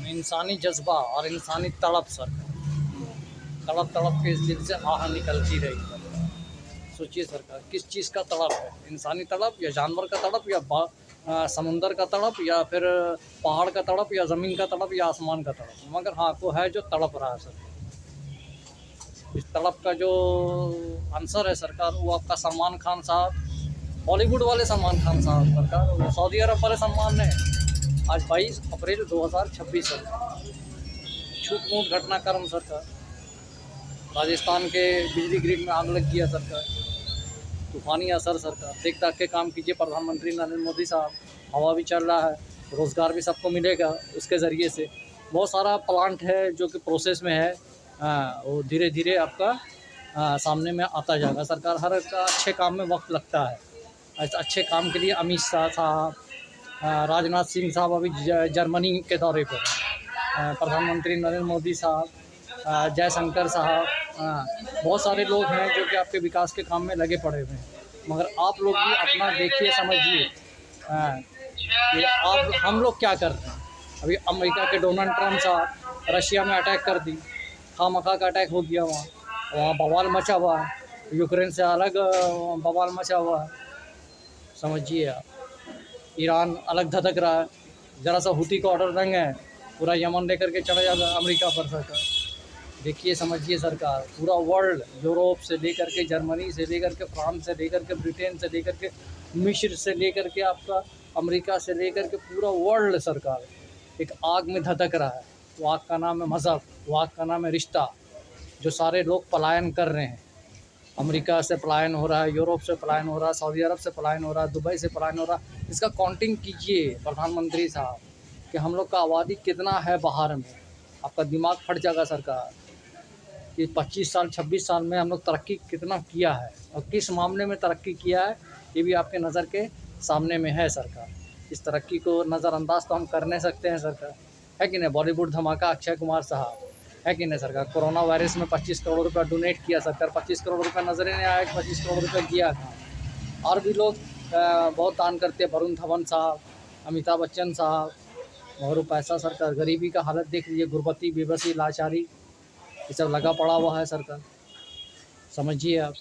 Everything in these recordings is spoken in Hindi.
इंसानी जज्बा और इंसानी तड़प सर, तड़प तड़प के इस दिल से आह निकलती रही। सोचिए सरकार किस चीज़ का तड़प है, इंसानी तड़प या जानवर का तड़प या समुंदर का तड़प या फिर पहाड़ का तड़प या ज़मीन का तड़प या आसमान का तड़प, मगर हाँ वो है जो तड़प रहा है सर। इस तड़प का जो आंसर है सरकार वो आपका सलमान खान साहब, बॉलीवुड वाले सलमान खान साहब सरकार, वो सऊदी अरब वाले सलमान ने आज 22 अप्रैल 2026 सरकार छूट मूट घटनाक्रम सरकार, राजस्थान के बिजली ग्रिड में आग लग गया सरकार, तूफानी असर सरकार, देख दाख के काम कीजिए प्रधानमंत्री नरेंद्र मोदी साहब। हवा भी चल रहा है, रोज़गार भी सबको मिलेगा उसके ज़रिए से। बहुत सारा प्लांट है जो कि प्रोसेस में है, वो धीरे धीरे आपका सामने में आता जाएगा सरकार। हर का अच्छे काम में वक्त लगता है, अच्छे काम के लिए अमित शाह साहब, राजनाथ सिंह साहब अभी जर्मनी के दौरे पर, प्रधानमंत्री नरेंद्र मोदी साहब, जयशंकर साहब, बहुत सारे लोग हैं जो कि आपके विकास के काम में लगे पड़े हुए हैं। मगर आप लोग भी अपना देखिए समझिए कि आप हम लोग क्या कर रहे हैं। अभी अमेरिका के डोनाल्ड ट्रंप साहब रशिया में अटैक कर दी, खामखा का अटैक हो गया, वहाँ बवाल मचा हुआ है, यूक्रेन से अलग बवाल मचा हुआ है। समझिए आप, ईरान अलग धधक रहा है, ज़रा सा हुती को ऑर्डर देंगे पूरा यमन लेकर के चढ़ जाएगा अमेरिका पर सरकार। देखिए समझिए सरकार, पूरा वर्ल्ड यूरोप से लेकर के जर्मनी से लेकर के फ्रांस से लेकर के ब्रिटेन से लेकर के मिस्र से लेकर के आपका अमेरिका से लेकर के पूरा वर्ल्ड सरकार एक आग में धधक रहा है। वो आग का नाम है मज़हब, वो आग का नाम है रिश्ता। जो सारे लोग पलायन कर रहे हैं, अमेरिका से पलायन हो रहा है, यूरोप से पलायन हो रहा है, सऊदी अरब से पलायन हो रहा है, दुबई से पलायन हो रहा है। इसका काउंटिंग कीजिए प्रधानमंत्री साहब कि हम लोग का आबादी कितना है बाहर में। आपका दिमाग फट जाएगा सरकार कि 25 साल 26 साल में हम लोग तरक्की कितना किया है और किस मामले में तरक्की किया है, ये भी आपके नज़र के सामने में है सरकार। इस तरक्की को नज़रअंदाज तो हम कर नहीं सकते हैं सरकार, है कि नहीं। बॉलीवुड धमाका अक्षय कुमार साहब, है कि नहीं सरकार। कोरोना वायरस में 25 करोड़ रुपया डोनेट किया सरकार, 25 करोड़ रुपया नज़र ही नहीं आया कि 25 करोड़ रुपया किया था। और भी लोग बहुत दान करते हैं, वरुण धवन साहब, अमिताभ बच्चन साहब, मगर पैसा सरकार, गरीबी का हालत देख लीजिए, गुर्बती, बेबसी, लाचारी, ये सब लगा पड़ा हुआ है सरकार। समझिए आप,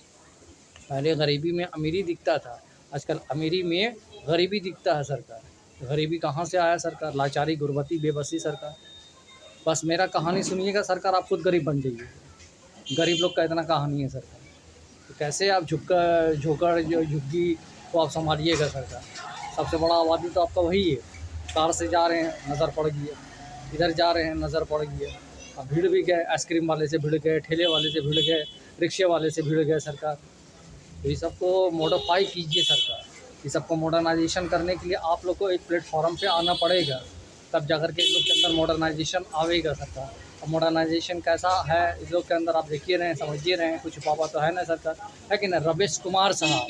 पहले गरीबी में अमीरी दिखता था, आजकल अमीरी में गरीबी दिखता है सरकार। गरीबी कहाँ से आया सरकार, लाचारी, गुर्बती, बेबसी सरकार। बस मेरा कहानी सुनिएगा सरकार, आप खुद गरीब बन जाइए। गरीब लोग का इतना कहानी है सरकार, तो कैसे आप झोंकड़ झुग्गी को आप संभालिएगा सरकार। सबसे बड़ा आबादी तो आपका वही है। कार से जा रहे हैं नज़र पड़ गई है, इधर जा रहे हैं नज़र पड़ गई है, अब भीड़ भी गए, आइसक्रीम वाले से भिड़ गए, ठेले वाले से भिड़ गए, रिक्शे वाले से भिड़ गए सरकार। तो ये सबको मॉडिफाई कीजिए सरकार। ये सबको मॉडर्नाइजेशन करने के लिए आप लोग को एक प्लेटफॉर्म पे आना पड़ेगा, तब जाकर के इन लोग के अंदर मॉडर्नाइजेशन आवेगा सरकार। और मॉडर्नाइजेशन कैसा है इस लोग के अंदर आप देखिए रहे हैं, समझिए रहे हैं, कुछ पापा तो है ना सरकार, है कि ना। रमेश कुमार साहब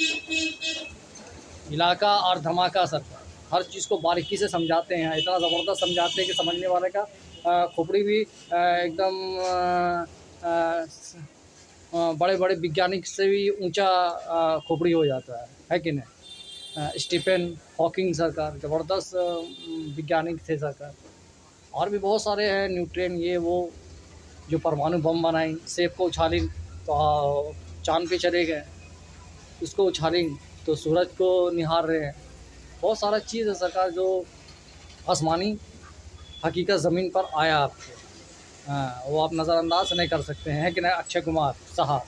इलाका और धमाका सरकार हर चीज़ को बारीकी से समझाते हैं, इतना ज़बरदस्त समझाते हैं कि समझने वाले का खोपड़ी भी एकदम बड़े बड़े वैज्ञानिक से भी ऊंचा खोपड़ी हो जाता है कि नहीं। स्टीफन हॉकिंग सरकार ज़बरदस्त वैज्ञानिक थे सरकार। और भी बहुत सारे हैं, न्यूट्रियन ये वो, जो परमाणु बम बनाई, सेब को उछाली तो चाँद पे चले गए, इसको उछाली तो सूरज को निहार रहे हैं। बहुत सारा चीज़ है सरकार जो आसमानी हकीकत ज़मीन पर आया आपको, वो आप नज़रअंदाज नहीं कर सकते हैं कि नहीं। अक्षय कुमार साहब,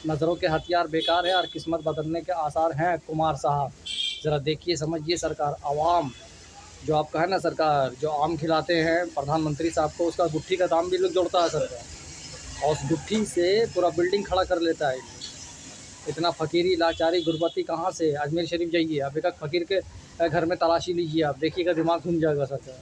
नज़रों के हथियार बेकार है और किस्मत बदलने के आसार हैं कुमार साहब। ज़रा देखिए समझिए सरकार, आवाम जो आपका है ना सरकार, जो आम खिलाते हैं प्रधानमंत्री साहब को, उसका गुट्ठी का दाम भी लोग जोड़ता है सरकार, और उस गुट्ठी से पूरा बिल्डिंग खड़ा कर लेता है। इतना फ़कीरी, लाचारी, गुर्बती कहाँ से। अजमेर शरीफ जाइए, आप एक फ़कीर के घर में तलाशी लीजिए, आप देखिएगा दिमाग घूम जाएगा सरकार।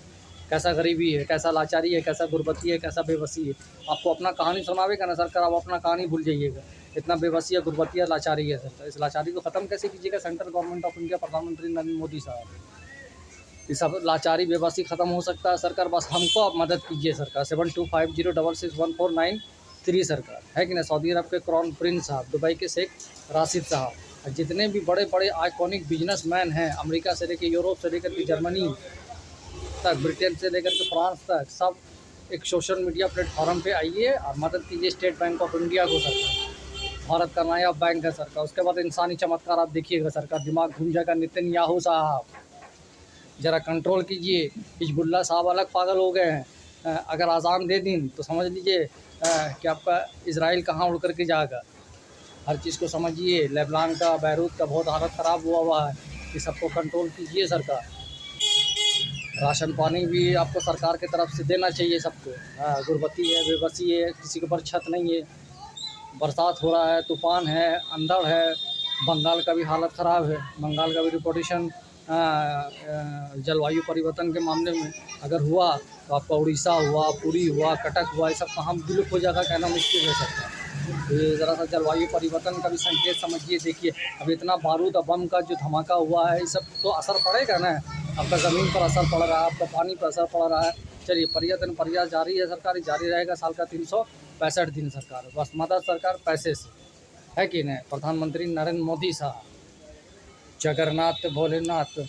कैसा गरीबी है, कैसा लाचारी है, कैसा गुर्बती है, कैसा बेबसी है। आपको अपना कहानी सुनावेगा ना सरकार, आप अपना कहानी भूल जाइएगा। इतना बेबसी है, गुर्बती है, लाचारी है सरकार। इस लाचारी को ख़त्म कैसे कीजिएगा सेंट्रल गवर्नमेंट ऑफ इंडिया, प्रधानमंत्री नरेंद्र मोदी साहब। ये सब लाचारी बेबसी ख़त्म हो सकता है सरकार, बस हमको आप मदद कीजिए सरकार। 7250661493 सरकार, है कि नहीं। सऊदी अरब के क्राउन प्रिंस साहब, दुबई के शेख राशिद साहब, जितने भी बड़े बड़े आइकॉनिक बिजनेसमैन हैं, अमेरिका से लेकर यूरोप से लेकर के जर्मनी, तक, ब्रिटेन से लेकर के फ्रांस तक सब एक सोशल मीडिया प्लेटफॉर्म पे आइए और मदद कीजिए स्टेट बैंक ऑफ इंडिया को सरकार। भारत का नया बैंक है सरकार। उसके बाद इंसानी चमत्कार आप देखिएगा सरकार, दिमाग घूम जाएगा। नेतन्याहू साहब ज़रा कंट्रोल कीजिए। हिजबुल्ला साहब अलग पागल हो गए हैं। अगर अजान दे दिन तो समझ लीजिए कि आपका इजराइल कहाँ उड़ कर के जाएगा। हर चीज़ को समझिए। लेबनान का, बैरूत का बहुत हालत ख़राब हुआ है। कि सबको कंट्रोल कीजिए सरकार। राशन पानी भी आपको सरकार की तरफ से देना चाहिए सबको। गुरबती है, बेबसी है, किसी के ऊपर छत नहीं है। बरसात हो रहा है, तूफ़ान है, अंधड़ है। बंगाल का भी हालत ख़राब है। बंगाल का भी रिपोर्टेशन जलवायु परिवर्तन के मामले में अगर हुआ तो आपका उड़ीसा हुआ, पुरी हुआ, कटक हुआ, ये सब कहाँ विलुप्त हो जाएगा कहना मुश्किल है सकता। तो ये ज़रा सा जलवायु परिवर्तन का भी संकेत समझिए। देखिए अब इतना बारूद और बम का जो धमाका हुआ है, ये सब तो असर पड़ेगा ना। आपका ज़मीन पर असर पड़ रहा है, आपका पानी पर असर पड़ रहा है। चलिए पर्यटन प्रयास जारी है सरकार, जारी रहेगा साल का 365 दिन सरकार। बस मदद सरकार पैसे से है कि नहीं। प्रधानमंत्री नरेंद्र मोदी साहब, जगन्नाथ भोलेनाथ